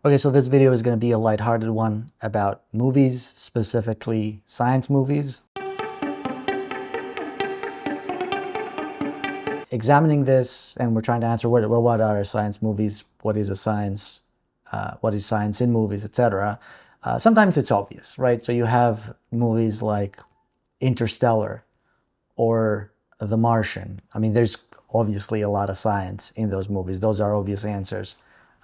Okay, so this video is going to be a lighthearted one about movies, specifically science movies. Examining this, and we're trying to answer what are science movies, what is a science, what is science in movies, etc. Sometimes it's obvious, right? So you have movies like Interstellar or The Martian. I mean, there's obviously a lot of science in those movies. Those are obvious answers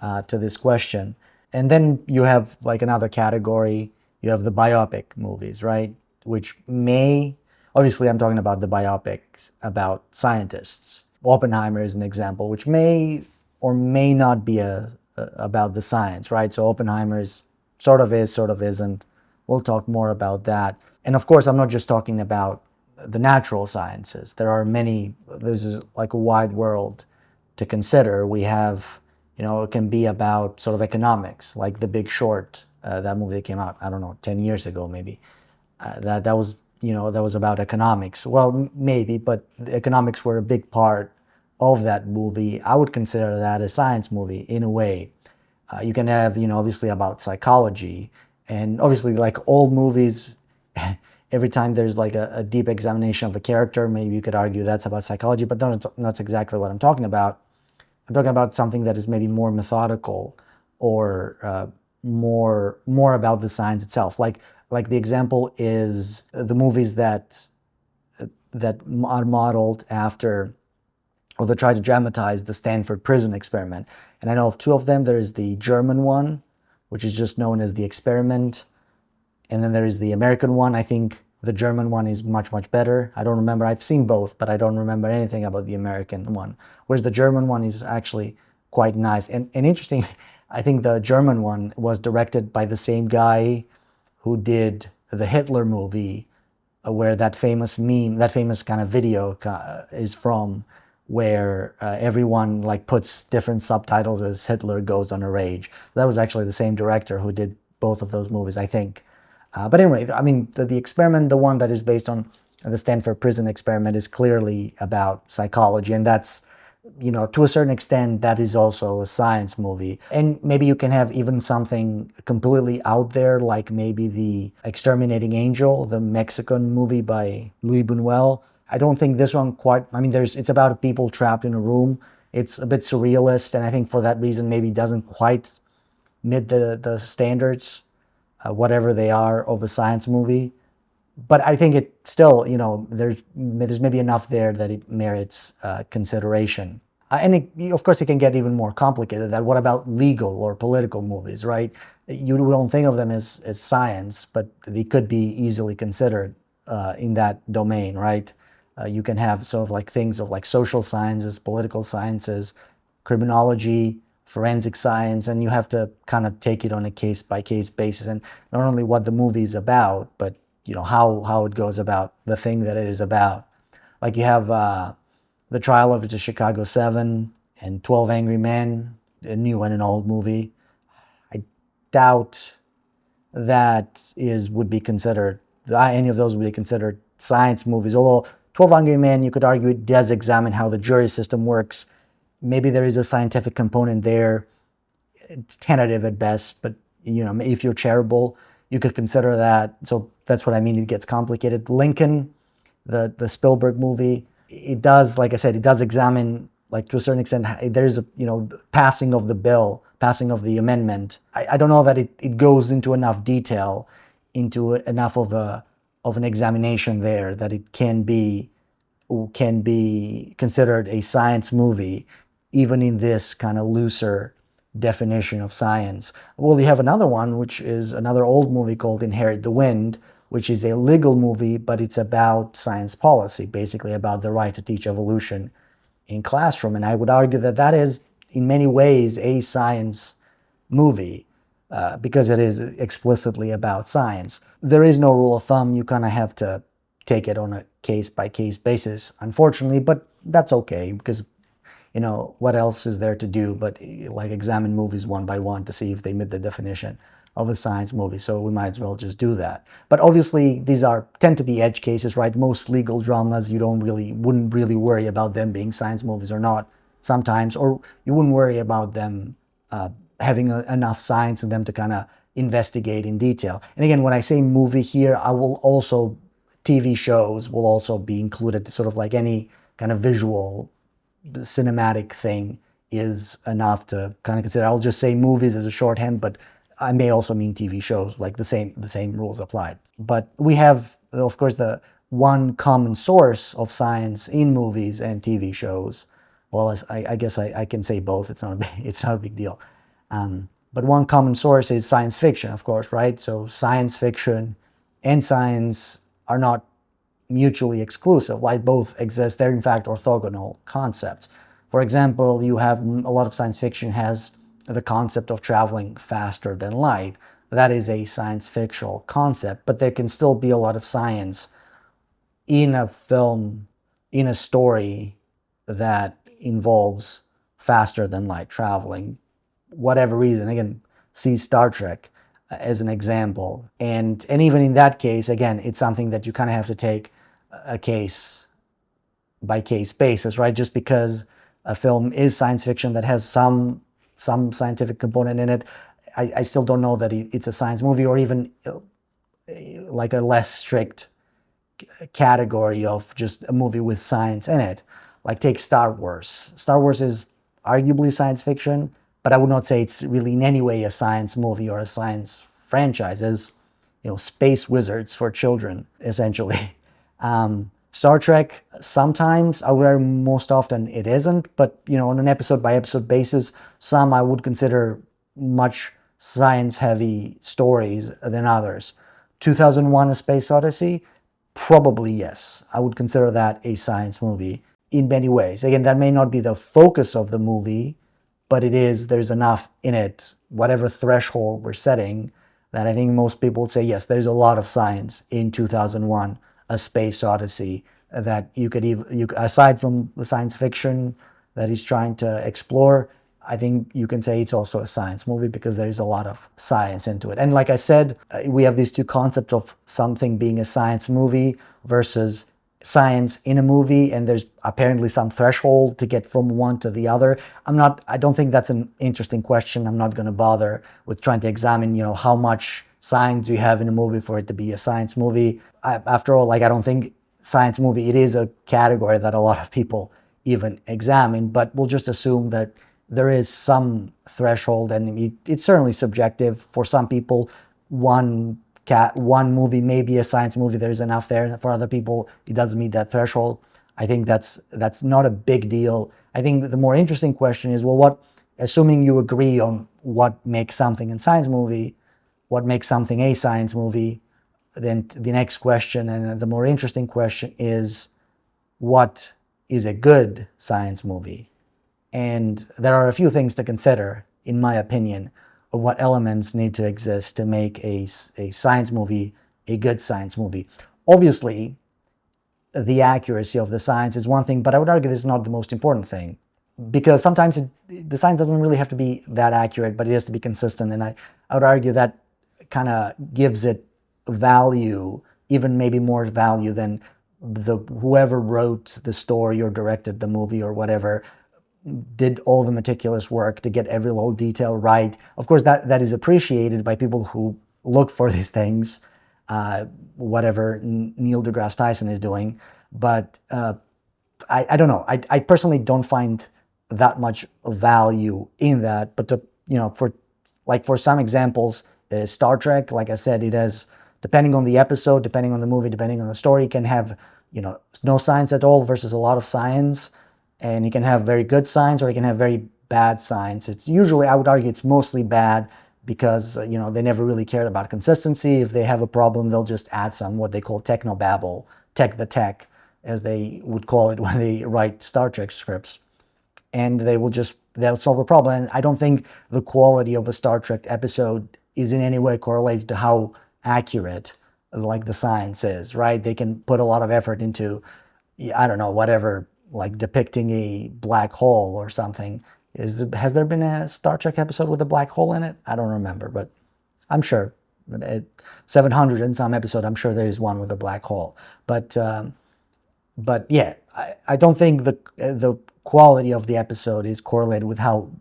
to this question. And then you have like another category. You have the biopic movies, right? Which may, obviously, I'm talking about the biopics about scientists. Oppenheimer is an example, which may or may not be about the science, right? So Oppenheimer is sort of isn't. We'll talk more about that. And of course, I'm not just talking about the natural sciences. There's like a wide world to consider. We have, it can be about sort of economics, like The Big Short, that movie that came out, I don't know, 10 years ago maybe. That was, that was about economics. Well, maybe, but the economics were a big part of that movie. I would consider that a science movie in a way. You can have, obviously about psychology, and obviously like all movies, every time there's like a deep examination of a character, maybe you could argue that's about psychology, but no, that's exactly what I'm talking about. I'm talking about something that is maybe more methodical or more about the science itself. Like the example is the movies that are modeled after, or they try to dramatize the Stanford prison experiment. And I know of two of them. There is the German one, which is just known as The Experiment. And then there is the American one. I think the German one is much, much better. I don't remember. I've seen both, but I don't remember anything about the American one. Whereas the German one is actually quite nice. And interesting, I think the German one was directed by the same guy who did the Hitler movie, where that famous meme, that famous kind of video is from, where everyone like puts different subtitles as Hitler goes on a rage. That was actually the same director who did both of those movies, I think. But anyway, I mean, the experiment, the one that is based on the Stanford prison experiment, is clearly about psychology, and that's, to a certain extent, that is also a science movie. And maybe you can have even something completely out there, like maybe The Exterminating Angel, the Mexican movie by Luis Buñuel. I don't think this one quite, I mean, it's about people trapped in a room. It's a bit surrealist, and I think for that reason, maybe doesn't quite meet the standards, whatever they are, of a science movie. But I think it still, there's maybe enough there that it merits consideration. Of course, it can get even more complicated. That what about legal or political movies, right? You don't think of them as science, but they could be easily considered in that domain, right? You can have sort of like things of like social sciences, political sciences, criminology, forensic science, and you have to kind of take it on a case-by-case basis, and not only what the movie is about, but how it goes about the thing that it is about. Like you have the trial of the Chicago 7 and 12 Angry Men, a new and an old movie. I doubt that would be considered, any of those would be considered science movies, although 12 Angry Men, you could argue it does examine how the jury system works. Maybe there is a scientific component there. It's tentative at best, but if you're charitable, you could consider that. So that's what I mean. It gets complicated. Lincoln, the Spielberg movie, it does, like I said, it does examine, like to a certain extent, there's a passing of the bill, passing of the amendment. I don't know that it goes into enough detail, into enough of an examination there that it can be considered a science movie, even in this kind of looser definition of science. Well, you have another one, which is another old movie called Inherit the Wind, which is a legal movie, but it's about science policy, basically about the right to teach evolution in classroom. And I would argue that that is, in many ways, a science movie, because it is explicitly about science. There is no rule of thumb. You kind of have to take it on a case-by-case basis, unfortunately, but that's okay, because what else is there to do but like examine movies one by one to see if they meet the definition of a science movie. So we might as well just do that. But obviously these tend to be edge cases, right? Most legal dramas, you wouldn't really worry about them being science movies or not sometimes, or you wouldn't worry about them having enough science in them to kind of investigate in detail. And again, when I say movie here, I will also, TV shows will also be included, sort of like any kind of visual cinematic thing is enough to kind of consider. I'll just say movies as a shorthand, but I may also mean TV shows, like the same rules applied. But we have, of course, the one common source of science in movies and TV shows. Well, I guess I can say both. It's not a big deal. But one common source is science fiction, of course, right? So science fiction and science are not mutually exclusive, like both exist. They're in fact orthogonal concepts. For example, you have a lot of science fiction has the concept of traveling faster than light. That is a science fictional concept, but there can still be a lot of science in a film, in a story that involves faster than light traveling. Whatever reason, again, see Star Trek as an example. And even in that case, again, it's something that you kind of have to take a case by case basis, right? Just because a film is science fiction that has some scientific component in it, I still don't know that it's a science movie, or even like a less strict category of just a movie with science in it. Like take Star Wars. Star Wars is arguably science fiction, but I would not say it's really in any way a science movie or a science franchise. It's, space wizards for children, essentially. Star Trek, sometimes, I would argue most often it isn't, but on an episode by episode basis, some I would consider much science heavy stories than others. 2001: A Space Odyssey, probably yes. I would consider that a science movie in many ways. Again, that may not be the focus of the movie, but there's enough in it, whatever threshold we're setting, that I think most people would say, yes, there's a lot of science in 2001: A Space Odyssey, that you could even, aside from the science fiction that he's trying to explore, I think you can say it's also a science movie because there is a lot of science into it. And like I said, we have these two concepts of something being a science movie versus science in a movie, and there's apparently some threshold to get from one to the other. I don't think that's an interesting question. I'm not going to bother with trying to examine, how much science do you have in a movie for it to be a science movie. After all, I don't think science movie, it is a category that a lot of people even examine, but we'll just assume that there is some threshold, and it's certainly subjective. For some people, one movie may be a science movie. There's enough there. For other people, it doesn't meet that threshold. I think that's not a big deal. I think the more interesting question is, well, assuming you agree on what makes something a science movie, what makes something a science movie, then the next question, and the more interesting question, is what is a good science movie? And there are a few things to consider, in my opinion, of what elements need to exist to make a science movie a good science movie. Obviously, the accuracy of the science is one thing, but I would argue this is not the most important thing, because sometimes the science doesn't really have to be that accurate, but it has to be consistent. And I would argue that kind of gives it value, even maybe more value than whoever wrote the story or directed the movie or whatever did all the meticulous work to get every little detail right. Of course, that is appreciated by people who look for these things, whatever Neil deGrasse Tyson is doing. But I don't know. I personally don't find that much value in that. But for some examples, Star Trek, like I said, it has, depending on the episode, depending on the movie, depending on the story, it can have no science at all versus a lot of science. And you can have very good science, or you can have very bad science. It's usually, I would argue, it's mostly bad because, they never really cared about consistency. If they have a problem, they'll just add some, what they call technobabble, tech the tech, as they would call it when they write Star Trek scripts. And they'll solve a problem. And I don't think the quality of a Star Trek episode is in any way correlated to how accurate, like, the science is, right? They can put a lot of effort into, I don't know, whatever, like depicting a black hole or something. Has there been a Star Trek episode with a black hole in it? I don't remember, but I'm sure. At 700 and some episode, I'm sure there is one with a black hole. But yeah, I don't think the quality of the episode is correlated with how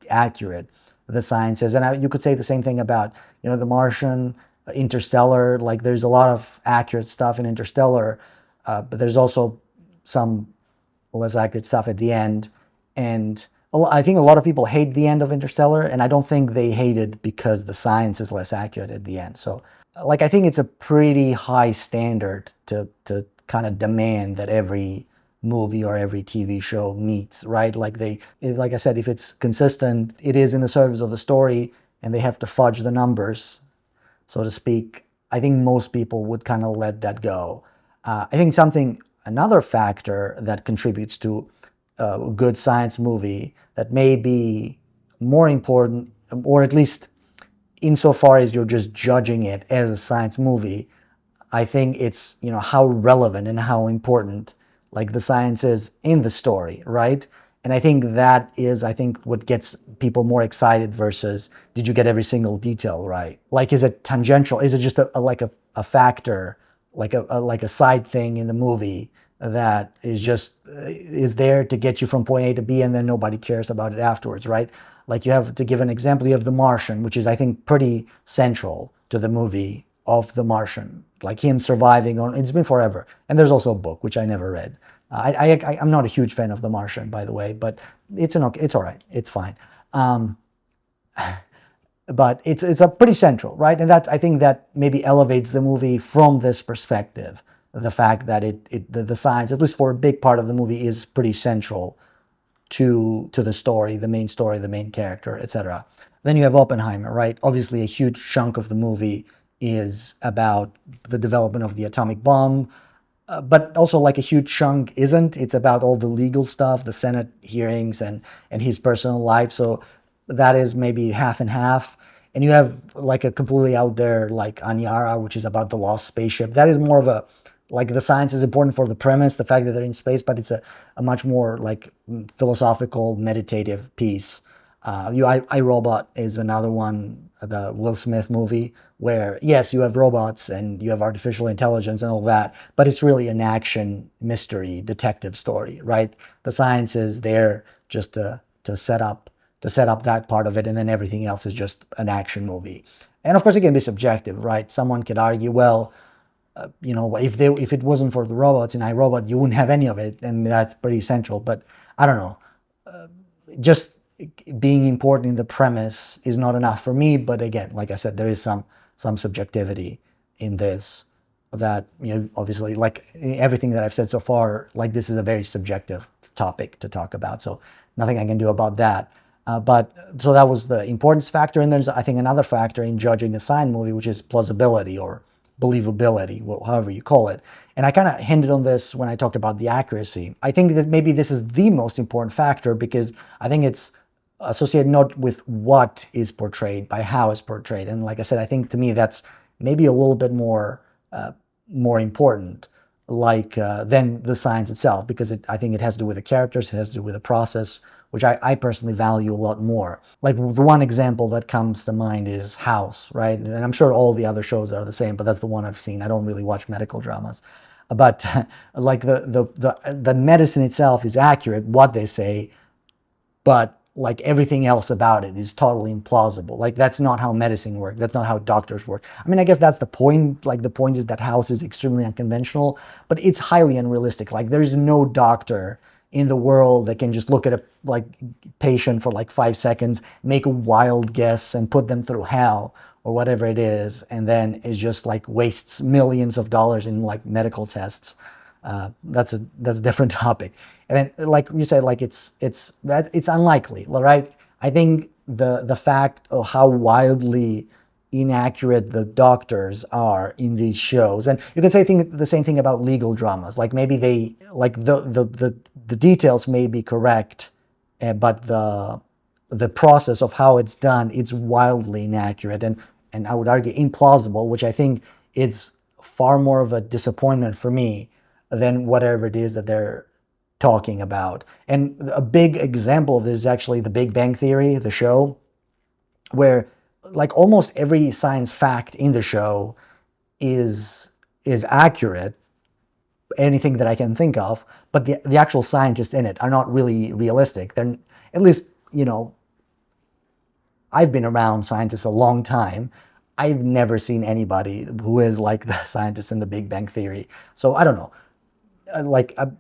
accurate the science is. And you could say the same thing about, The Martian, Interstellar. Like there's a lot of accurate stuff in Interstellar, but there's also some less accurate stuff at the end. And I think a lot of people hate the end of Interstellar, and I don't think they hate it because the science is less accurate at the end. So, like, I think it's a pretty high standard to kind of demand that every movie or every TV show meets, right? Like I said, if it's consistent, it is in the service of the story, and they have to fudge the numbers, so to speak. I think most people would kind of let that go. I think another factor that contributes to a good science movie that may be more important, or at least insofar as you're just judging it as a science movie, I think it's, how relevant and how important like the science is in the story, right? And I think that is, what gets people more excited versus did you get every single detail right? Like, is it tangential? Is it just a factor, like a side thing in the movie that is there to get you from point A to B, and then nobody cares about it afterwards, right? Like, you have to give an example. You have The Martian, which is, I think, pretty central to the movie of The Martian, like him surviving on. It's been forever, and there's also a book which I never read. I'm not a huge fan of The Martian, by the way, but it's all right, it's fine. But it's a pretty central, right? And I think that maybe elevates the movie from this perspective. The fact that the science, at least for a big part of the movie, is pretty central to the story, the main character, etc. Then you have Oppenheimer, right? Obviously, a huge chunk of the movie is about the development of the atomic bomb, but also like a huge chunk isn't. It's about all the legal stuff, the Senate hearings, and his personal life. So that is maybe half and half. And you have like a completely out there like Anyara, which is about the lost spaceship. That is more of a, like, the science is important for the premise, the fact that they're in space, but it's a much more like philosophical, meditative piece. I, Robot is another one, the Will Smith movie, where yes, you have robots and you have artificial intelligence and all that, but it's really an action mystery detective story, right? The science is there just to set up that part of it, and then everything else is just an action movie. And of course, it can be subjective, right? Someone could argue, well, if it wasn't for the robots in iRobot, you wouldn't have any of it, and that's pretty central. But I don't know, just being important in the premise is not enough for me. But again, like I said, there is some subjectivity in this that, obviously, like everything that I've said so far, like this is a very subjective topic to talk about, so nothing I can do about that. But so that was the importance factor, and there's, I think, another factor in judging a science movie, which is plausibility or believability, however you call it. And I kind of hinted on this when I talked about the accuracy. I think that maybe this is the most important factor, because I think it's associated not with what is portrayed, by how it's portrayed. And like I said, I think to me that's maybe a little bit more important, like than the science itself, because I think it has to do with the characters, it has to do with the process, which I personally value a lot more. Like, the one example that comes to mind is House, right? And I'm sure all the other shows are the same, but that's the one I've seen. I don't really watch medical dramas. But like the medicine itself is accurate, what they say, but like everything else about it is totally implausible. Like, that's not how medicine works. That's not how doctors work. I mean, I guess that's the point. Like, the point is that House is extremely unconventional, but it's highly unrealistic. Like, there's no doctor in the world that can just look at a patient for like 5 seconds, make a wild guess, and put them through hell or whatever it is, and then is just like wastes millions of dollars in like medical tests. That's a different topic. And then, like you said, like it's unlikely, right? I think the fact of how wildly inaccurate the doctors are in these shows, and you can say the same thing about legal dramas. Like, maybe they, like, the details may be correct, but the process of how it's done, it's wildly inaccurate, and I would argue implausible, which I think is far more of a disappointment for me than whatever it is that they're talking about. And a big example of this is actually The Big Bang Theory, the show, where like almost every science fact in the show is accurate, anything that I can think of, but the actual scientists in it are not really realistic. They're, at least, I've been around scientists a long time. I've never seen anybody who is like the scientists in the Big Bang Theory. So I don't know.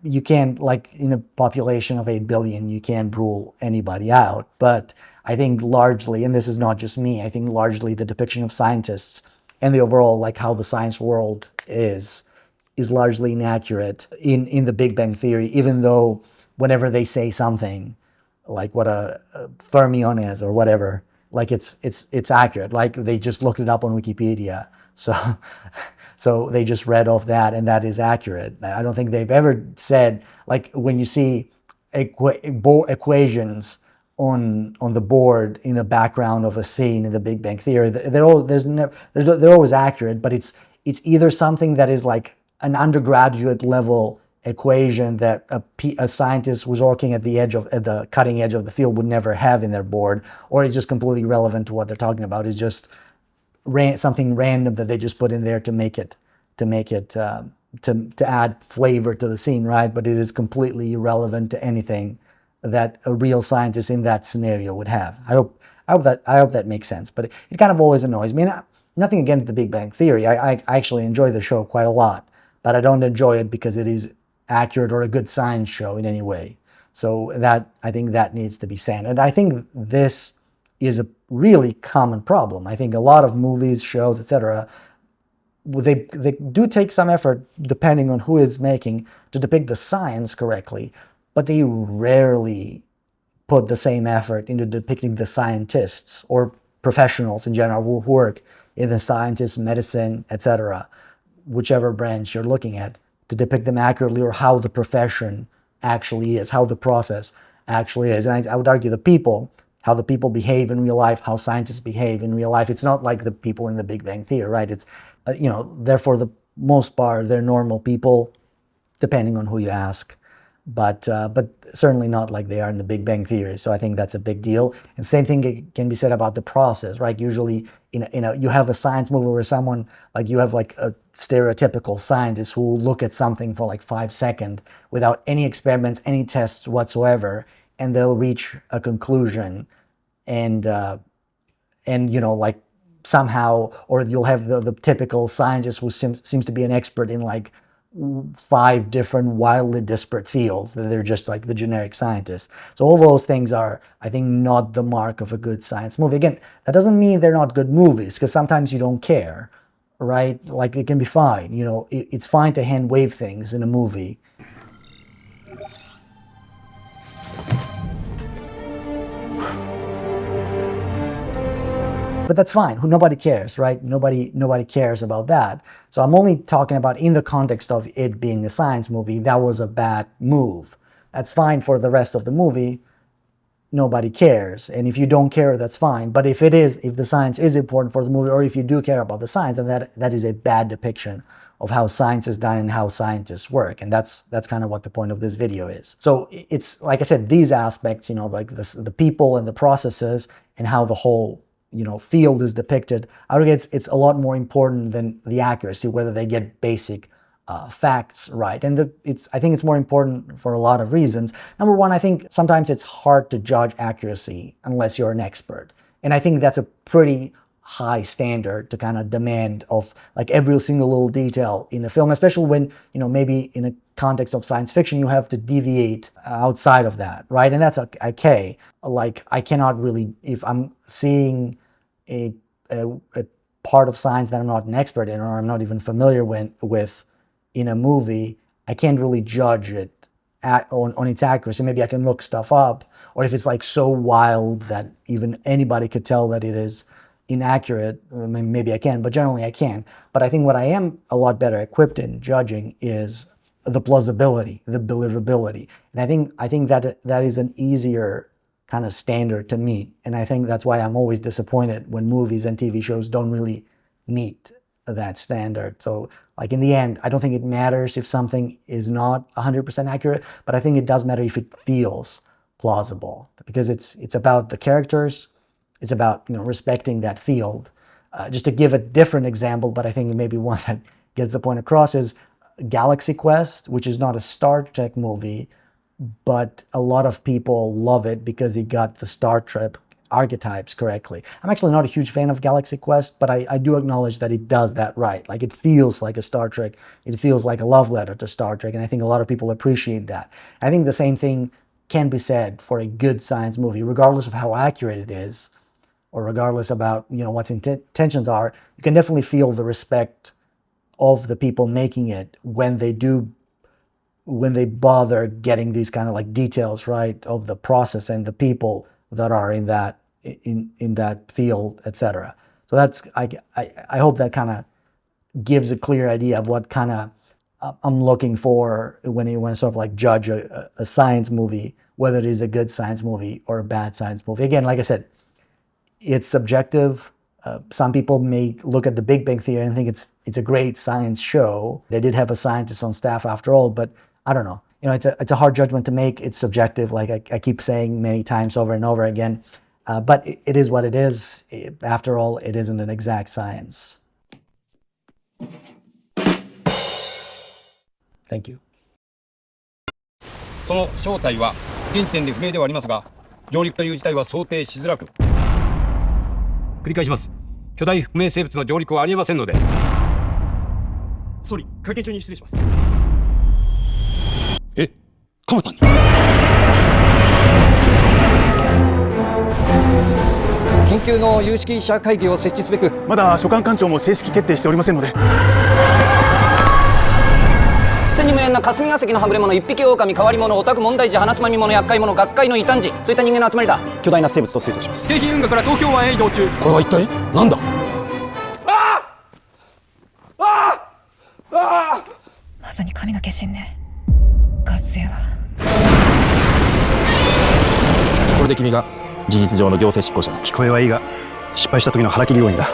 You can't, like, in a population of 8 billion, you can't rule anybody out. But I think largely, and this is not just me, I think largely the depiction of scientists and the overall, like, how the science world is largely inaccurate in the Big Bang Theory, even though whenever they say something like what a fermion is or whatever, like it's accurate. Like they just looked it up on Wikipedia. So so they just read off that, and that is accurate. I don't think they've ever said, like, when you see equations on the board in the background of a scene in the Big Bang Theory, they're all they're always accurate, but it's either something that is like an undergraduate level equation that a scientist who's working at the cutting edge of the field would never have in their board, or it's just completely irrelevant to what they're talking about. It's just something random that they just put in there to make it to add flavor to the scene, right? But it is completely irrelevant to anything that a real scientist in that scenario would have. I hope that makes sense. But it kind of always annoys me. And nothing against the Big Bang Theory. I actually enjoy the show quite a lot, but I don't enjoy it because it is accurate or a good science show in any way. So I think that needs to be said. And I think this is a really common problem. I think a lot of movies, shows, etc., they do take some effort, depending on who is making, to depict the science correctly, but they rarely put the same effort into depicting the scientists or professionals in general who work in the science, medicine, etc., whichever branch you're looking at, to depict them accurately, or how the profession actually is, how the process actually is. And I would argue how the people behave in real life, how scientists behave in real life. It's not like the people in the Big Bang Theory, right? It's, they're for the most part, they're normal people, depending on who you ask. But certainly not like they are in the Big Bang Theory. So I think that's a big deal. And same thing can be said about the process, right? Usually, you have a science movie where someone, like, you have like a stereotypical scientist who will look at something for like 5 seconds without any experiments, any tests whatsoever, and they'll reach a conclusion, and like somehow, or you'll have the typical scientist who seems to be an expert in like 5 different wildly disparate fields, that they're just like the generic scientist. So all those things are, I think, not the mark of a good science movie. Again, that doesn't mean they're not good movies, because sometimes you don't care, right? Like, it can be fine. It's fine to hand wave things in a movie. But that's fine. Nobody cares, right? Nobody cares about that. So I'm only talking about in the context of it being a science movie. That was a bad move. That's fine for the rest of the movie. Nobody cares. And if you don't care, that's fine. But if the science is important for the movie, or if you do care about the science, then that is a bad depiction of how science is done and how scientists work. And that's kind of what the point of this video is. So it's, like I said, these aspects, like the people and the processes and how the whole field is depicted. I would guess it's a lot more important than the accuracy, whether they get basic facts right. And I think it's more important for a lot of reasons. Number one, I think sometimes it's hard to judge accuracy unless you're an expert. And I think that's a pretty high standard to kind of demand of, like, every single little detail in a film, especially when, maybe in a context of science fiction, you have to deviate outside of that, right? And that's okay. Like, I cannot really, if I'm seeing a part of science that I'm not an expert in, or I'm not even familiar with in a movie, I can't really judge it on its accuracy. Maybe I can look stuff up, or if it's like so wild that even anybody could tell that it is inaccurate, maybe I can, but generally I can. But I think what I am a lot better equipped in judging is the plausibility, the believability. And I think that is an easier kind of standard to meet. And I think that's why I'm always disappointed when movies and TV shows don't really meet that standard. So, like, in the end, I don't think it matters if something is not 100% accurate, but I think it does matter if it feels plausible, because it's about the characters. It's about respecting that field. Just to give a different example, but I think maybe one that gets the point across, is Galaxy Quest, which is not a Star Trek movie, but a lot of people love it because it got the Star Trek archetypes correctly. I'm actually not a huge fan of Galaxy Quest, but I do acknowledge that it does that right. Like, it feels like a Star Trek. It feels like a love letter to Star Trek, and I think a lot of people appreciate that. I think the same thing can be said for a good science movie, regardless of how accurate it is, or regardless about, you know, what intentions are. You can definitely feel the respect of the people making it when they bother getting these kind of like details right of the process and the people that are in that field, etc. So that's I hope that kind of gives a clear idea of what kind of I'm looking for when you want to sort of like judge a science movie, whether it is a good science movie or a bad science movie. Again, like I said, it's subjective. Some people may look at the Big Bang Theory and think it's a great science show. They did have a scientist on staff after all, but I don't know. You know, it's a hard judgment to make. It's subjective, like I keep saying many times over and over again. But it is what it is. After all, it isn't an exact science. Thank you. その正体は現時点で不明ではありますが、上陸という事態は想定しづらく。繰り返します。巨大不明生物の上陸はありえませんので。総理、会見中に失礼します。え、蒲田に？緊急の有識者会議を設置すべく、まだ所管官庁も正式決定しておりませんので。千に無縁な霞が関のはぐれ者、一匹狼、変わり者、オタク問題児、鼻つまみ者、厄介者、学会の異端児、そういった人間の集まりだ。巨大な生物と推測します。京浜運河から東京湾へ移動中。これは一体何だ？まさに神の化身ね。Godzilla。これで君が事実上の行政執行者だ。聞こえはいいが、失敗した時の腹切り要因だ。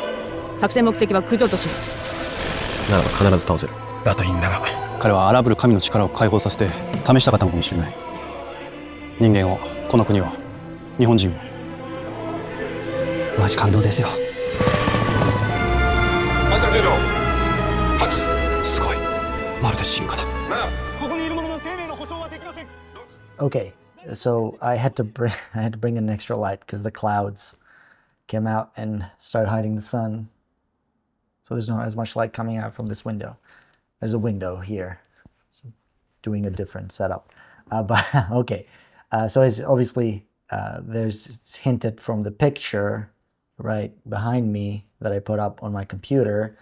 作戦目的は駆除とします。ならば必ず倒せる。だといいんだが、彼は荒ぶる神の力を解放させて試したかったのかもしれない。人間を、この国を、日本人を。マジ感動ですよ。すごい。まるで進化だ。ここにいる者の生命の保証はできません。 Okay, so I had to bring an extra light because the clouds came out and started hiding the sun. So there's not as much light coming out from this window. There's a window here. So doing a different setup. But okay, so it's obviously it's hinted from the picture right behind me that I put up on my computer.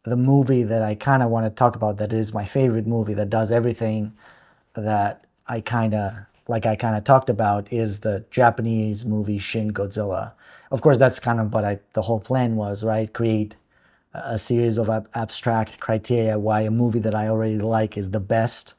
The movie that I kind of want to talk about, that is my favorite movie, that does everything that I kind of talked about, is the Japanese movie Shin Godzilla. Of course, that's kind of what the whole plan was, right? Create a series of abstract criteria why a movie that I already like is the best.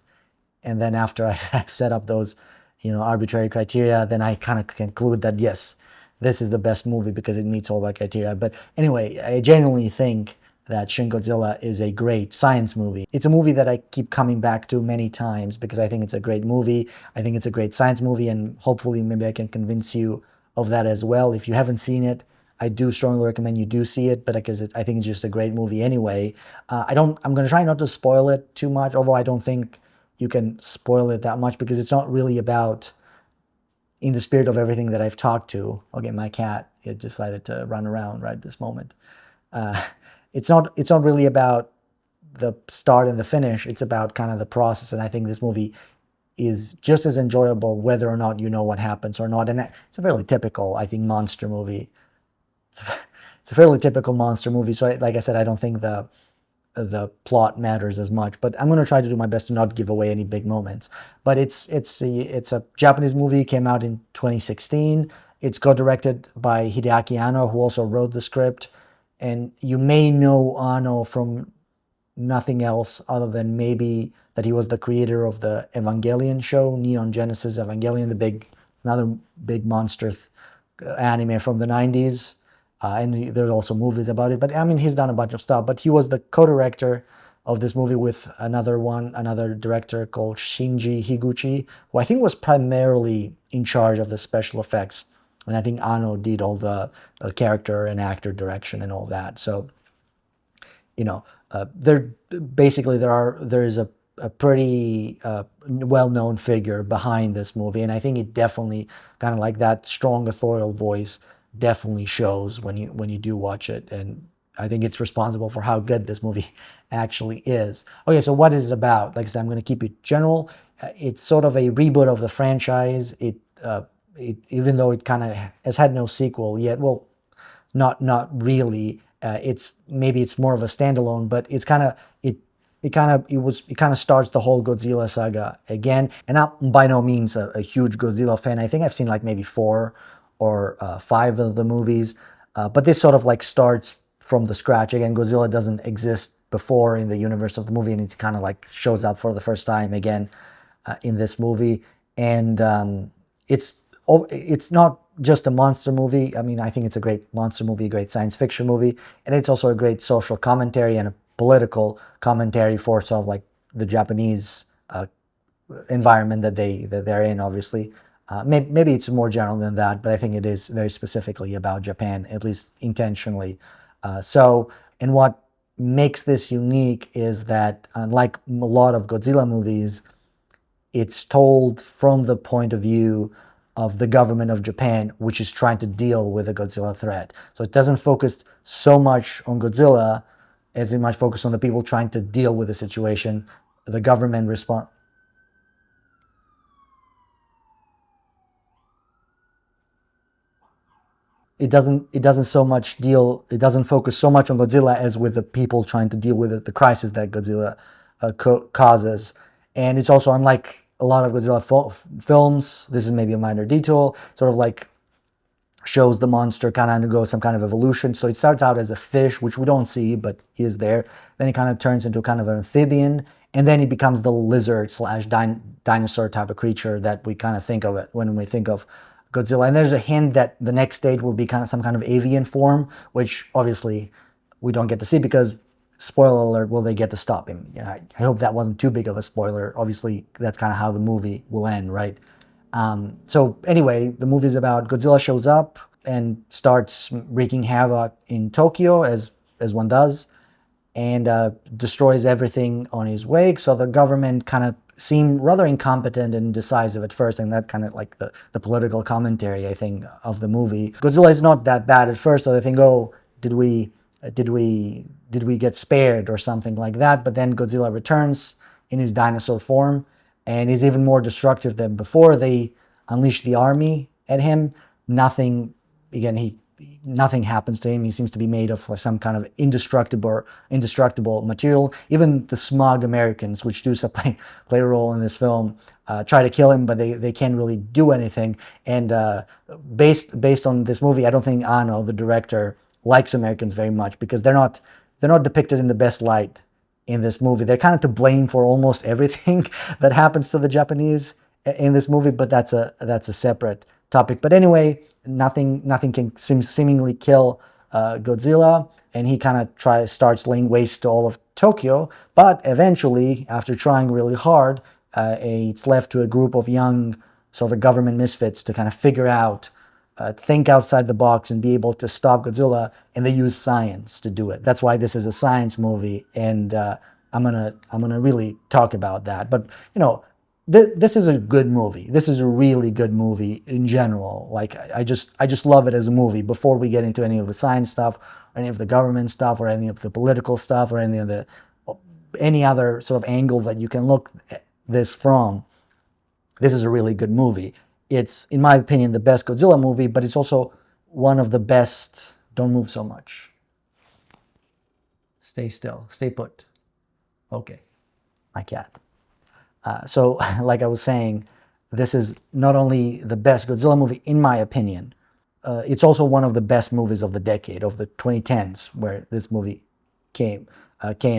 And then after I've set up those, you know, arbitrary criteria, then I kind of conclude that, yes, this is the best movie because it meets all my criteria. But anyway, I genuinely think that Shin Godzilla is a great science movie. It's a movie that I keep coming back to many times because I think it's a great movie. I think it's a great science movie, and hopefully maybe I can convince you of that as well. If you haven't seen it, I do strongly recommend you do see it, but because I think it's just a great movie anyway. I'm going to try not to spoil it too much, although I don't think you can spoil it that much because it's not really about, in the spirit of everything that I've talked to. Okay, my cat, it decided to run around right this moment. It's not really about the start and the finish. It's about kind of the process, and I think this movie is just as enjoyable whether or not you know what happens or not. And it's a fairly typical, I think, monster movie. It's a fairly typical monster movie. So, like I said, I don't think the plot matters as much. But I'm going to try to do my best to not give away any big moments. But it's a Japanese movie. Came out in 2016. It's co-directed by Hideaki Anno, who also wrote the script. And you may know Anno from nothing else other than maybe that he was the creator of the Evangelion show, Neon Genesis Evangelion, another big monster anime from the 90s. And there's also movies about it. But I mean, he's done a bunch of stuff. But he was the co-director of this movie with another director called Shinji Higuchi, who I think was primarily in charge of the special effects. And I think Anno did all the character and actor direction and all that. So, you know, there is a pretty well-known figure behind this movie. And I think it definitely kind of like that strong authorial voice definitely shows when you do watch it, and I think it's responsible for how good this movie actually is. Okay, so what is it about? Like I said, I'm going to keep it general. It's sort of a reboot of the franchise. Even though it kind of has had no sequel yet, well, not really. It's more of a standalone, but it's kind of it kind of starts the whole Godzilla saga again. And I'm by no means a huge Godzilla fan. I think I've seen like maybe 4 or 5 of the movies, but this sort of like starts from the scratch again. Godzilla doesn't exist before in the universe of the movie, and it kind of like shows up for the first time again in this movie. And it's not just a monster movie. I mean, I think it's a great monster movie, a great science fiction movie, and it's also a great social commentary and a political commentary for sort of like the Japanese environment that they're in. Obviously, maybe it's more general than that, but I think it is very specifically about Japan, at least intentionally. And what makes this unique is that, unlike a lot of Godzilla movies, it's told from the point of view of the government of Japan, which is trying to deal with the Godzilla threat. So it doesn't focus so much on Godzilla as it might focus on the people trying to deal with the situation. The government respond. It doesn't focus so much on Godzilla as with the people trying to deal with the crisis that Godzilla causes. And it's also, unlike a lot of Godzilla films, this is maybe a minor detail, sort of like shows the monster kind of undergo some kind of evolution. So it starts out as a fish, which we don't see, but he is there. Then he kind of turns into kind of an amphibian, and then he becomes the lizard slash dinosaur type of creature that we kind of think of it when we think of Godzilla. And there's a hint that the next stage will be kind of some kind of avian form, which obviously we don't get to see because, spoiler alert, will they get to stop him? I hope that wasn't too big of a spoiler. Obviously, that's kind of how the movie will end, right? So anyway, the movie is about Godzilla shows up and starts wreaking havoc in Tokyo, as one does, and destroys everything on his wake. So the government kind of seemed rather incompetent and indecisive at first, and that kind of like the political commentary, I think, of the movie. Godzilla is not that bad at first, so they think, oh, did we get spared or something like that? But then Godzilla returns in his dinosaur form, and he's even more destructive than before. They unleash the army at him. Nothing happens to him. He seems to be made of some kind of indestructible material. Even the smug Americans, which do play a role in this film, try to kill him, but they can't really do anything. And based on this movie, I don't think Ano, the director, likes Americans very much, because they're not depicted in the best light in this movie. They're kind of to blame for almost everything that happens to the Japanese in this movie, but that's a separate topic. But anyway, nothing can seemingly kill Godzilla, and he kind of starts laying waste to all of Tokyo. But eventually, after trying really hard, it's left to a group of young sort of government misfits to kind of figure out, think outside the box and be able to stop Godzilla, and they use science to do it. That's why this is a science movie, and I'm gonna really talk about that. But this is a good movie. This is a really good movie in general. Like I just love it as a movie. Before we get into any of the science stuff, or any of the government stuff, or any of the political stuff, or any other sort of angle that you can look at this from, this is a really good movie. It's, in my opinion, the best Godzilla movie, but it's also one of the best. Don't move so much. Stay still. Stay put. Okay. My cat. So, like I was saying, this is not only the best Godzilla movie, in my opinion, it's also one of the best movies of the decade, of the 2010s, where this movie came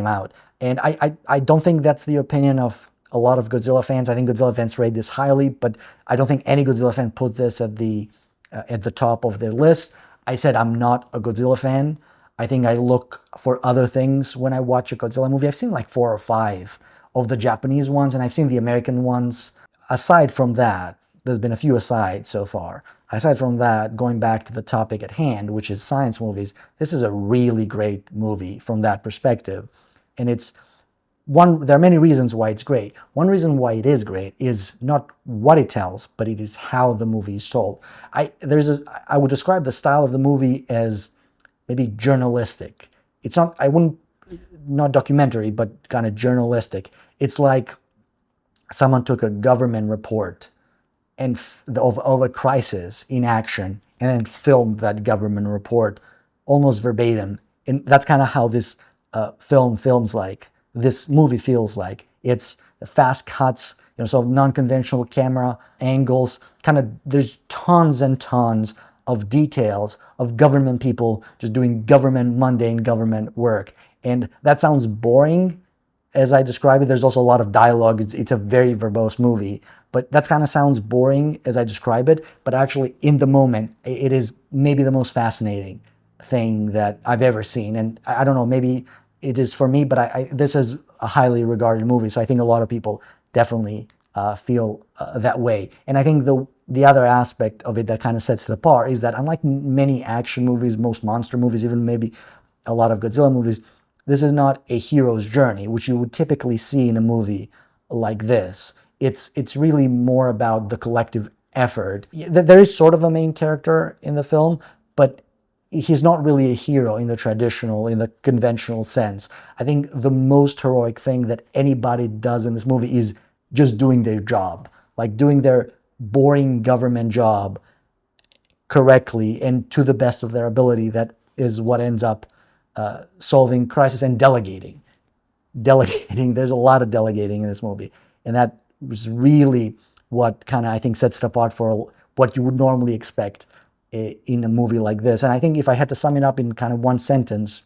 out. And I don't think that's the opinion of a lot of Godzilla fans. I think Godzilla fans rate this highly, but I don't think any Godzilla fan puts this at the top of their list. I said I'm not a Godzilla fan. I think I look for other things when I watch a Godzilla movie. I've seen like 4 or 5 of the Japanese ones, and I've seen the American ones. Aside from that, there's been a few asides so far. Aside from that, going back to the topic at hand, which is science movies, this is a really great movie from that perspective. And it's there are many reasons why it's great. One reason why it is great is not what it tells, but it is how the movie is told. I would describe the style of the movie as maybe journalistic. It's not, I wouldn't, not documentary, but kind of journalistic. It's like someone took a government report and of a crisis in action and then filmed that government report almost verbatim. And that's kind of how this films like. This movie feels like. It's fast cuts, sort of non-conventional camera angles. Kind of, there's tons and tons of details of government people just doing mundane government work. And that sounds boring as I describe it. There's also a lot of dialogue. It's a very verbose movie, but that kind of sounds boring as I describe it. But actually, in the moment, it is maybe the most fascinating thing that I've ever seen. And I don't know, maybe it is for me, but this is a highly regarded movie, so I think a lot of people definitely feel that way. And I think the other aspect of it that kind of sets it apart is that unlike many action movies, most monster movies, even maybe a lot of Godzilla movies, this is not a hero's journey, which you would typically see in a movie like this. It's really more about the collective effort. There is sort of a main character in the film, but he's not really a hero in the conventional sense. I think the most heroic thing that anybody does in this movie is just doing their job, like doing their boring government job correctly and to the best of their ability. That is what ends up solving crisis. And delegating. There's a lot of delegating in this movie, and that was really what kind of, I think, sets it apart for what you would normally expect in a movie like this. And I think if I had to sum it up in kind of one sentence,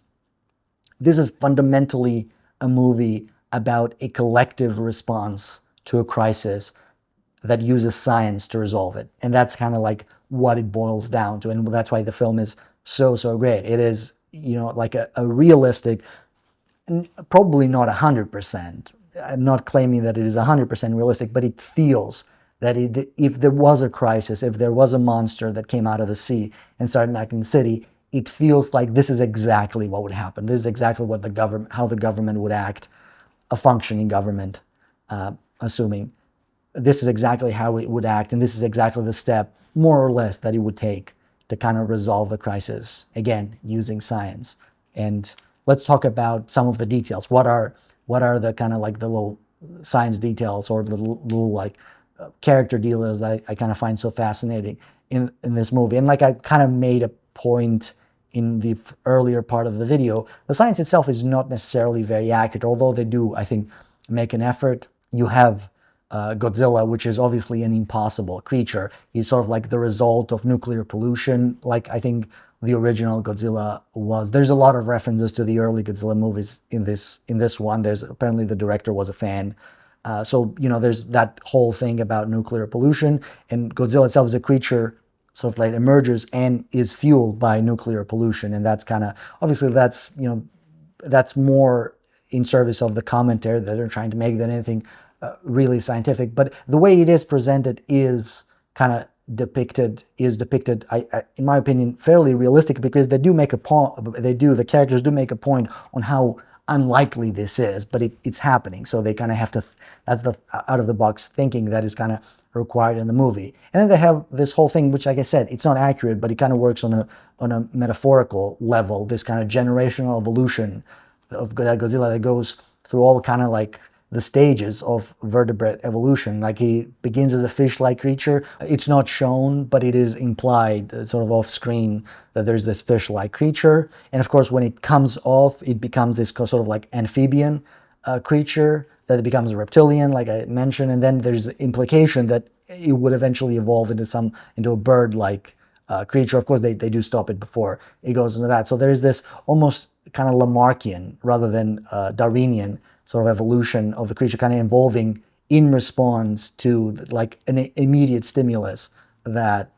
this is fundamentally a movie about a collective response to a crisis that uses science to resolve it. And that's kind of like what it boils down to. And that's why the film is so great. It is, like a realistic, probably not 100%. I'm not claiming that it is 100% realistic, but it feels that if there was a crisis, if there was a monster that came out of the sea and started attacking the city, it feels like this is exactly what would happen. This is exactly what how the government would act, a functioning government, assuming. This is exactly how it would act, and this is exactly the step, more or less, that it would take to kind of resolve the crisis, again, using science. And let's talk about some of the details. What are the kind of like the little science details or the little like character details that I kind of find so fascinating in this movie? And like I kind of made a point in the earlier part of the video, the science itself is not necessarily very accurate, although they do, I think, make an effort. You have Godzilla, which is obviously an impossible creature. He's sort of like the result of nuclear pollution, like I think the original Godzilla was. There's a lot of references to the early Godzilla movies in this one. There's apparently the director was a fan. So there's that whole thing about nuclear pollution, and Godzilla itself is a creature sort of like emerges and is fueled by nuclear pollution, and that's kind of, obviously that's more in service of the commentary that they're trying to make than anything really scientific. But the way it is presented is kind of depicted, in my opinion, fairly realistic, because they do make a point. The characters do make a point on how unlikely this is, but it's happening. So they kind of have to. That's the out of the box thinking that is kind of required in the movie. And then they have this whole thing, which, like I said, it's not accurate, but it kind of works on a metaphorical level. This kind of generational evolution of that Godzilla that goes through all kind of like the stages of vertebrate evolution. Like he begins as a fish-like creature. It's not shown, but it is implied, sort of off screen, that there's this fish-like creature. And of course, when it comes off, it becomes this sort of like amphibian creature, that it becomes a reptilian, like I mentioned. And then there's the implication that it would eventually evolve into a bird-like creature. Of course, they do stop it before it goes into that. So there's this almost kind of Lamarckian rather than Darwinian sort of evolution of the creature, kind of evolving in response to like an immediate stimulus that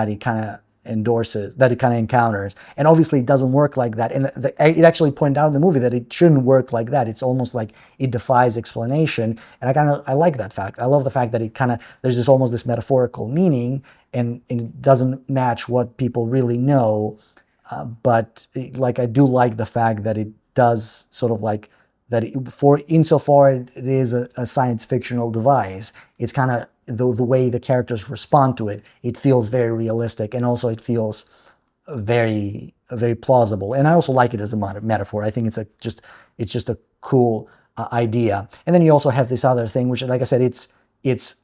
he kind of endorses, that he kind of encounters. And obviously it doesn't work like that. And it actually pointed out in the movie that it shouldn't work like that. It's almost like it defies explanation. And I like that fact. I love the fact that there's this almost this metaphorical meaning, and it doesn't match what people really know. But I do like the fact that it does sort of like that for insofar it is a science fictional device, it's kind of the way the characters respond to it, it feels very realistic, and also it feels very plausible. And I also like it as a metaphor. I think it's just a cool idea. And then you also have this other thing, which, like I said, it's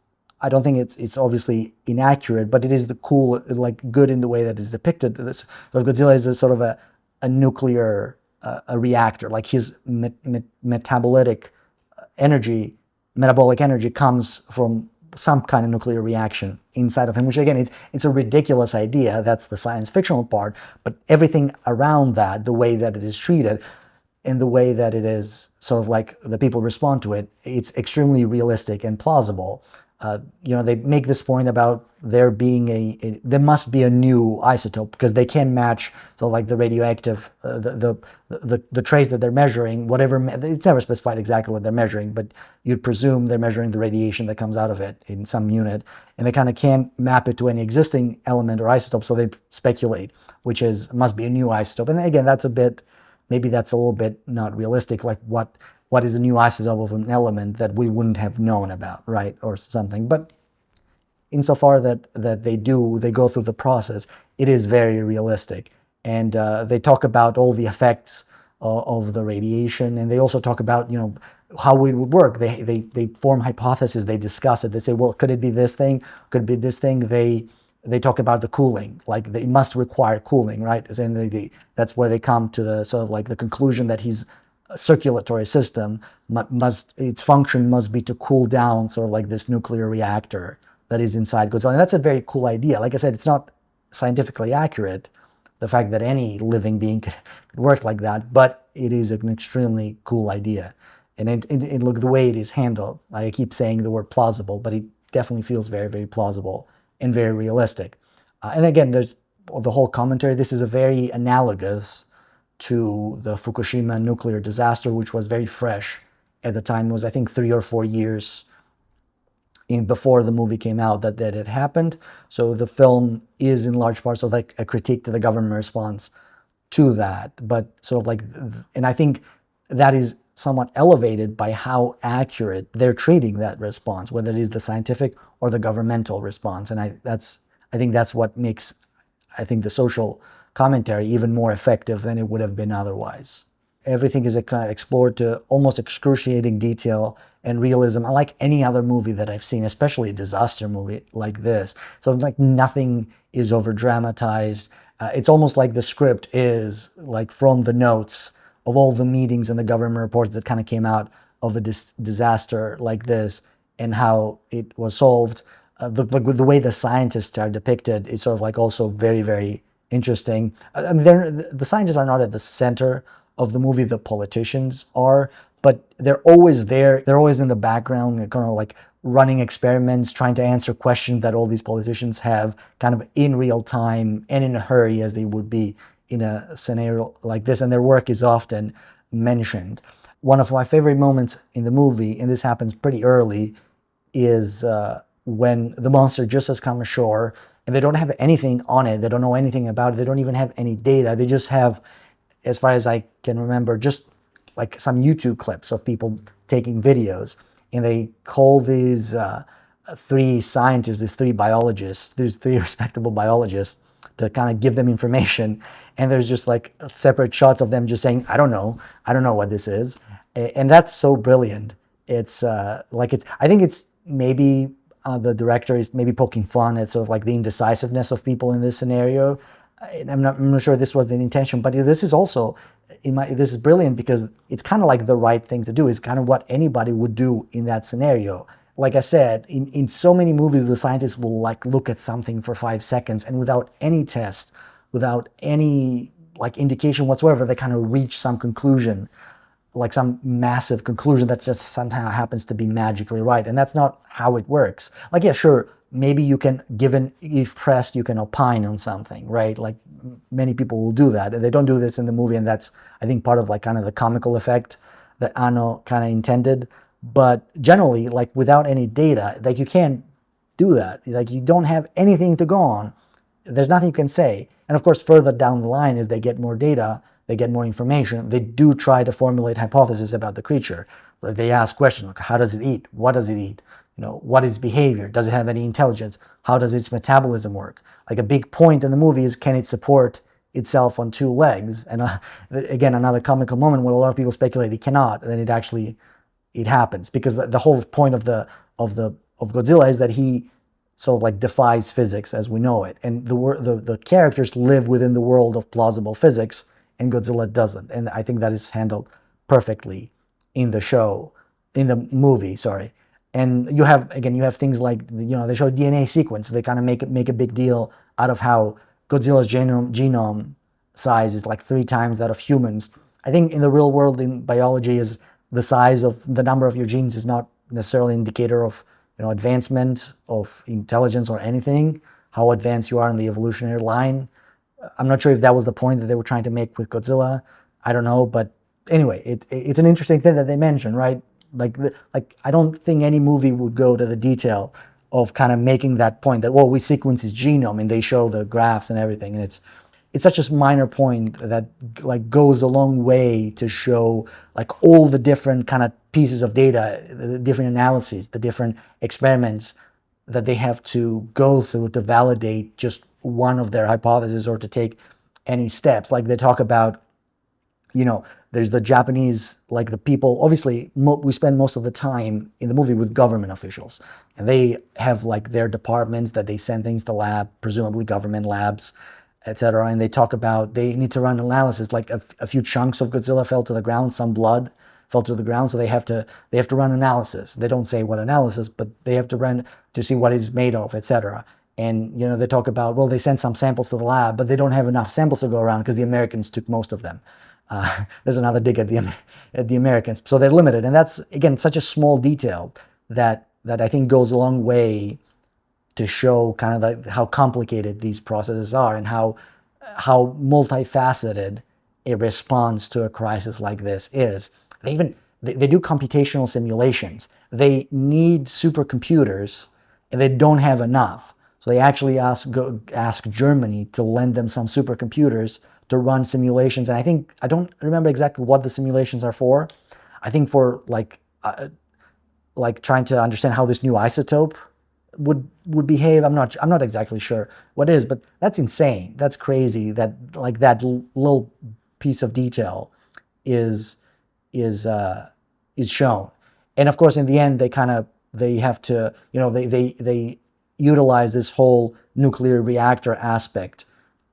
I don't think it's obviously inaccurate, but it is the cool, like good in the way that it's depicted. This so Godzilla is a sort of a nuclear a reactor, like his metabolic energy comes from some kind of nuclear reaction inside of him, which again, it's a ridiculous idea. That's the science fictional part, but everything around that, the way that it is treated and the way that it is sort of like the people respond to it, it's extremely realistic and plausible. They make this point about there being there must be a new isotope because they can match, so like the radioactive, the trace that they're measuring, whatever, it's never specified exactly what they're measuring, but you'd presume they're measuring the radiation that comes out of it in some unit, and they kind of can't map it to any existing element or isotope, so they speculate, which must be a new isotope. And again, maybe that's a little bit not realistic, like what is a new isotope of an element that we wouldn't have known about, right, or something. But insofar that they go through the process, it is very realistic. And they talk about all the effects of the radiation, and they also talk about, how it would work. They form hypotheses, they discuss it, they say, well, could it be this thing? Could it be this thing? They talk about the cooling, like they must require cooling, right? And that's where they come to the sort of like the conclusion that his circulatory system its function must be to cool down sort of like this nuclear reactor that is inside Godzilla. And that's a very cool idea. Like I said, it's not scientifically accurate, the fact that any living being could work like that, but it is an extremely cool idea. And look, the way it is handled, I keep saying the word plausible, but it definitely feels very plausible and very realistic. And again, there's the whole commentary. This is a very analogous to the Fukushima nuclear disaster, which was very fresh at the time. It was, I think, 3 or 4 years before the movie came out that it happened. So the film is in large part sort of like a critique to the government response to that. But sort of like, and I think that is somewhat elevated by how accurate they're treating that response, whether it is the scientific or the governmental response. And I think that's what makes, I think, the social commentary even more effective than it would have been otherwise. Everything is kind of explored to almost excruciating detail and realism, unlike any other movie that I've seen, especially a disaster movie like this. So like nothing is over dramatized. It's almost like the script is like from the notes of all the meetings and the government reports that kind of came out of a disaster like this and how it was solved. The way the scientists are depicted is sort of like also very interesting. I mean, the scientists are not at the center of the movie, the politicians are, but they're always there. They're always in the background, kind of like running experiments, trying to answer questions that all these politicians have kind of in real time and in a hurry as they would be in a scenario like this. And their work is often mentioned. One of my favorite moments in the movie, and this happens pretty early, is when the monster just has come ashore and they don't have anything on it. They don't know anything about it. They don't even have any data. They just have, as far as I can remember, just like some YouTube clips of people taking videos. And they call these 3 scientists, these 3 biologists, these 3 respectable biologists, to kind of give them information. And there's just like separate shots of them just saying, I don't know what this is. And that's so brilliant. It's I think it's maybe the director is maybe poking fun at sort of like the indecisiveness of people in this scenario. I'm not sure this was the intention, but this is also, this is brilliant because it's kind of like the right thing to do. It's kind of what anybody would do in that scenario. Like I said, in so many movies, the scientists will like look at something for 5 seconds and without any test, without any like indication whatsoever, they kind of reach some conclusion, like some massive conclusion that just somehow happens to be magically right. And that's not how it works. Like, yeah, sure, maybe you can, if pressed, you can opine on something, right? Like many people will do that. And they don't do this in the movie. And that's, I think, part of like kind of the comical effect that Anno kind of intended. But generally, like without any data, like you can't do that. Like you don't have anything to go on. There's nothing you can say. And of course, further down the line, as they get more data, they get more information, they do try to formulate hypotheses about the creature. Like they ask questions like, how does it eat? What does it eat? What is behavior? Does it have any intelligence? How does its metabolism work? Like a big point in the movie is, can it support itself on two legs? And again, another comical moment where a lot of people speculate it cannot, and then it happens, because the whole point of Godzilla is that he sort of like defies physics as we know it, and the characters live within the world of plausible physics, and Godzilla doesn't. And I think that is handled perfectly in the movie, sorry. And you have things like, they show DNA sequence. They kind of make a big deal out of how Godzilla's genome size is like 3 times that of humans. I think in the real world, in biology, is the size of the number of your genes is not necessarily an indicator of advancement of intelligence or anything, how advanced you are in the evolutionary line. I'm not sure if that was the point that they were trying to make with Godzilla. I don't know, but anyway, it's an interesting thing that they mentioned, right? Like I don't think any movie would go to the detail of kind of making that point that, well, we sequence his genome, and they show the graphs and everything, and it's such a minor point that like goes a long way to show like all the different kind of pieces of data, the different analyses, the different experiments that they have to go through to validate just one of their hypotheses or to take any steps. Like they talk about, there's the Japanese, like the people, obviously we spend most of the time in the movie with government officials, and they have like their departments that they send things to lab, presumably government labs, etc. And they talk about they need to run analysis, like a few chunks of Godzilla fell to the ground, some blood fell to the ground, so they have to run analysis. They don't say what analysis, but they have to run to see what it is made of, etc. And they talk about, well, they sent some samples to the lab, but they don't have enough samples to go around because the Americans took most of them. There's another dig at the Americans, so they're limited, and that's again such a small detail that I think goes a long way to show kind of like how complicated these processes are and how multifaceted a response to a crisis like this is. They do computational simulations. They need supercomputers, and they don't have enough. So they actually ask Germany to lend them some supercomputers to run simulations. And I don't remember exactly what the simulations are for. I think for like trying to understand how this new isotope would behave. I'm not exactly sure what it is, but that's insane. That's crazy that like that little piece of detail is shown. And of course, in the end, they have to, they utilize this whole nuclear reactor aspect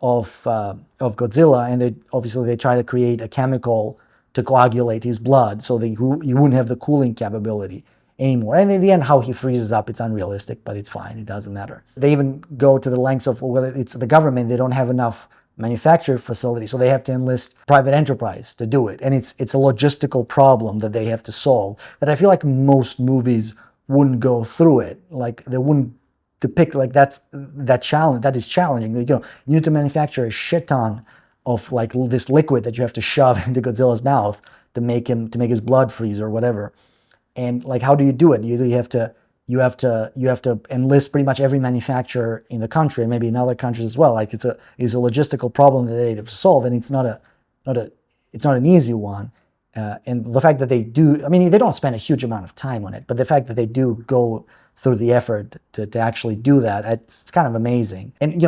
of Godzilla, and they try to create a chemical to coagulate his blood so that he wouldn't have the cooling capability anymore. And in the end, how he freezes up, it's unrealistic, but it's fine. It doesn't matter. They even go to the lengths of, well, it's the government. They don't have enough manufacturing facilities, so they have to enlist private enterprise to do it. And it's a logistical problem that they have to solve that I feel like most movies wouldn't go through it. Like they wouldn't depict like that challenge. That is challenging. You need to manufacture a shit ton of like this liquid that you have to shove into Godzilla's mouth to make his blood freeze or whatever. And like, how do you do it? You have to enlist pretty much every manufacturer in the country, and maybe in other countries as well. Like it's a logistical problem that they have to solve, and it's not an easy one. And the fact that they do, I mean, they don't spend a huge amount of time on it, but the fact that they do go through the effort to actually do that, it's kind of amazing. And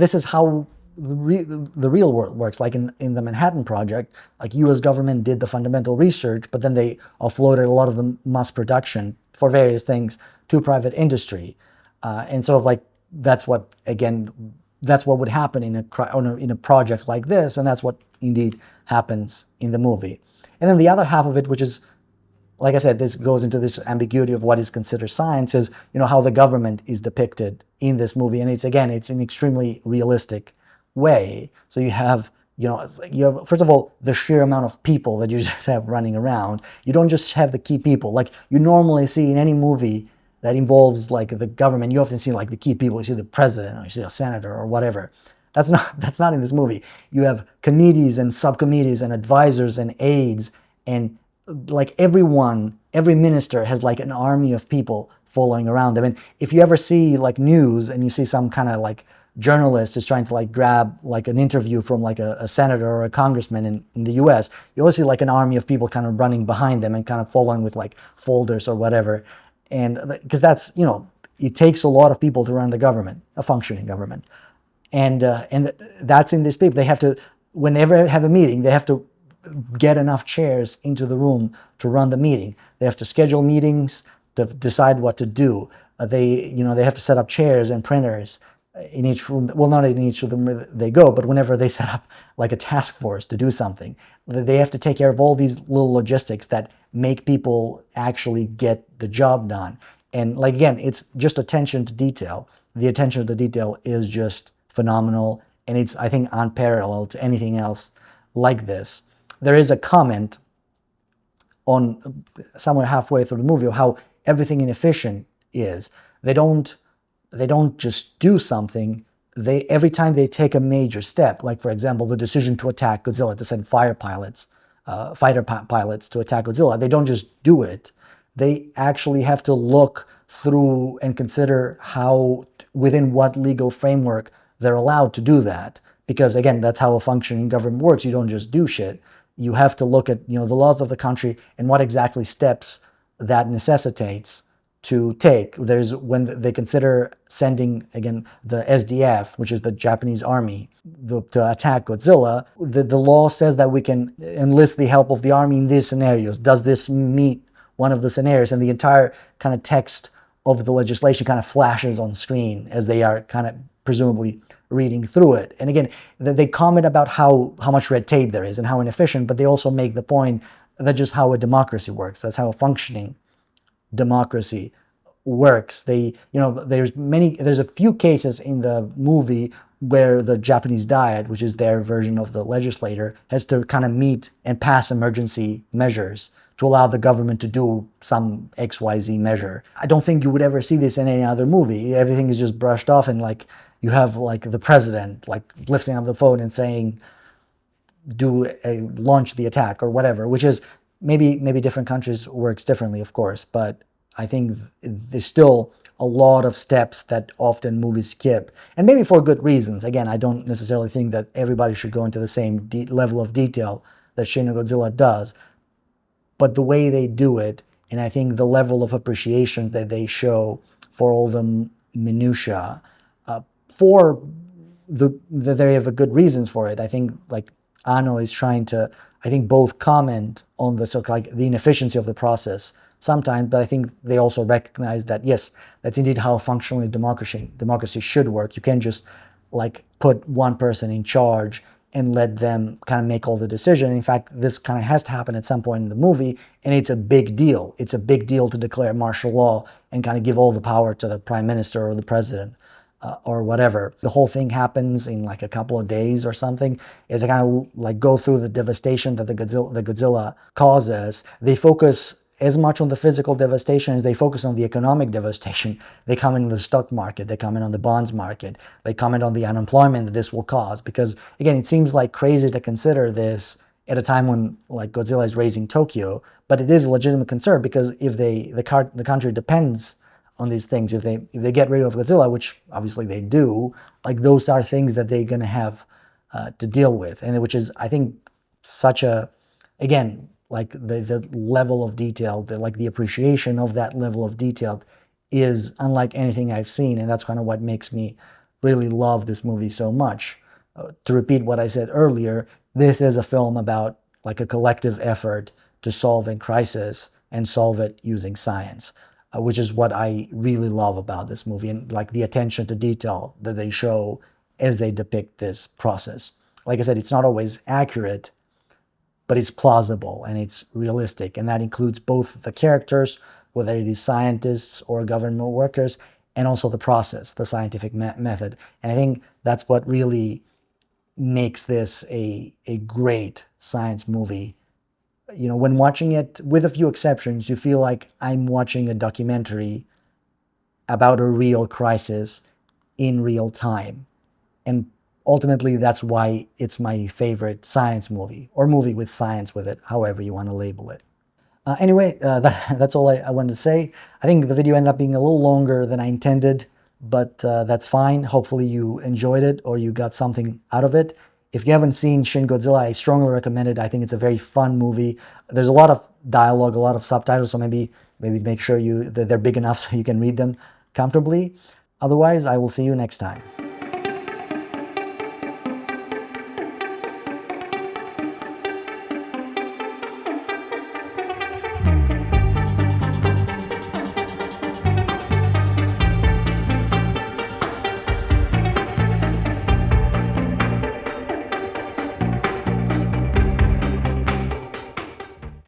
this is how the real world works. Like in the Manhattan Project, like U.S. government did the fundamental research, but then they offloaded a lot of the mass production for various things to private industry, and sort of like that's what would happen in a project like this, and that's what indeed happens in the movie. And then the other half of it, which is, like I said, this goes into this ambiguity of what is considered science, is how the government is depicted in this movie, and it's an extremely realistic way. So you have first of all the sheer amount of people that you just have running around. You don't just have the key people like you normally see in any movie that involves like the government. You often see like the key people. You see the president, or you see a senator, or whatever. That's not in this movie. You have committees and subcommittees and advisors and aides, and like every minister has like an army of people following around them. And if you ever see like news and you see some kind of like journalist is trying to like grab like an interview from like a senator or a congressman in the US, you always see like an army of people kind of running behind them and kind of following with like folders or whatever. And because that's, you know, it takes a lot of people to run the government, a functioning government. And that's in this paper. They have to, whenever they have a meeting, they have to get enough chairs into the room to run the meeting. They have to schedule meetings to decide what to do. They have to set up chairs and printers in each room. Well, not in each of them they go, but whenever they set up like a task force to do something, they have to take care of all these little logistics that make people actually get the job done. And like, again, it's just attention to detail. The attention to detail is just phenomenal, and it's, I think, unparalleled to anything else like this. There is a comment on somewhere halfway through the movie of how everything inefficient is. They don't just do something. Every time they take a major step, like for example, the decision to attack Godzilla, to send fighter pilots to attack Godzilla, they don't just do it. They actually have to look through and consider how, within what legal framework they're allowed to do that. Because again, that's how a functioning government works. You don't just do shit. You have to look at, the laws of the country and what exactly steps that necessitates to take. There's when they consider sending, again, the SDF, which is the Japanese army, to attack Godzilla, the law says that we can enlist the help of the army in these scenarios. Does this meet one of the scenarios? And the entire kind of text of the legislation kind of flashes on screen as they are kind of presumably reading through it. And again, they comment about how much red tape there is and how inefficient, but they also make the point that just how a democracy works. That's how a functioning democracy works. There's a few cases in the movie where the Japanese Diet, which is their version of the legislator, has to kind of meet and pass emergency measures to allow the government to do some XYZ measure. I don't think you would ever see this in any other movie. Everything is just brushed off, and like you have like the president like lifting up the phone and saying, launch the attack or whatever, which is maybe different countries works differently, of course, but I think there's still a lot of steps that often movies skip, and maybe for good reasons. Again, I don't necessarily think that everybody should go into the same level of detail that Shin Godzilla does, but the way they do it, and I think the level of appreciation that they show for all the minutiae, they have a good reasons for it. I think like Ano is trying to, I think, both comment on the sort of like the inefficiency of the process sometimes, but I think they also recognize that yes, that's indeed how functionally democracy should work. You can't just like put one person in charge and let them kind of make all the decision. In fact, this kind of has to happen at some point in the movie, and it's a big deal. It's a big deal to declare martial law and kind of give all the power to the prime minister or the president. Or whatever. The whole thing happens in like a couple of days or something. As they kind of like go through the devastation that the Godzilla causes, they focus as much on the physical devastation as they focus on the economic devastation. They comment on the stock market, they comment on the bonds market, they comment on the unemployment that this will cause. Because again, it seems like crazy to consider this at a time when like Godzilla is raising Tokyo, but it is a legitimate concern because if the country depends on these things, if they get rid of Godzilla, which obviously they do, like those are things that they're going to have to deal with, and which is, I think, such a, again, like the level of detail, the appreciation of that level of detail is unlike anything I've seen, and that's kind of what makes me really love this movie so much. To repeat what I said earlier, this is a film about like a collective effort to solve a crisis and solve it using science. Which is what I really love about this movie, and like the attention to detail that they show as they depict this process. Like I said, it's not always accurate, but it's plausible and it's realistic, and that includes both the characters, whether it is scientists or government workers, and also the process, the scientific method. And I think that's what really makes this a great science movie. When watching it, with a few exceptions, you feel like I'm watching a documentary about a real crisis in real time. And ultimately, that's why it's my favorite science movie, or movie with science with it, however you want to label it. Anyway, that's all I wanted to say. I think the video ended up being a little longer than I intended, but that's fine. Hopefully you enjoyed it or you got something out of it. If you haven't seen Shin Godzilla, I strongly recommend it. I think it's a very fun movie. There's a lot of dialogue, a lot of subtitles, so maybe make sure that they're big enough so you can read them comfortably. Otherwise, I will see you next time.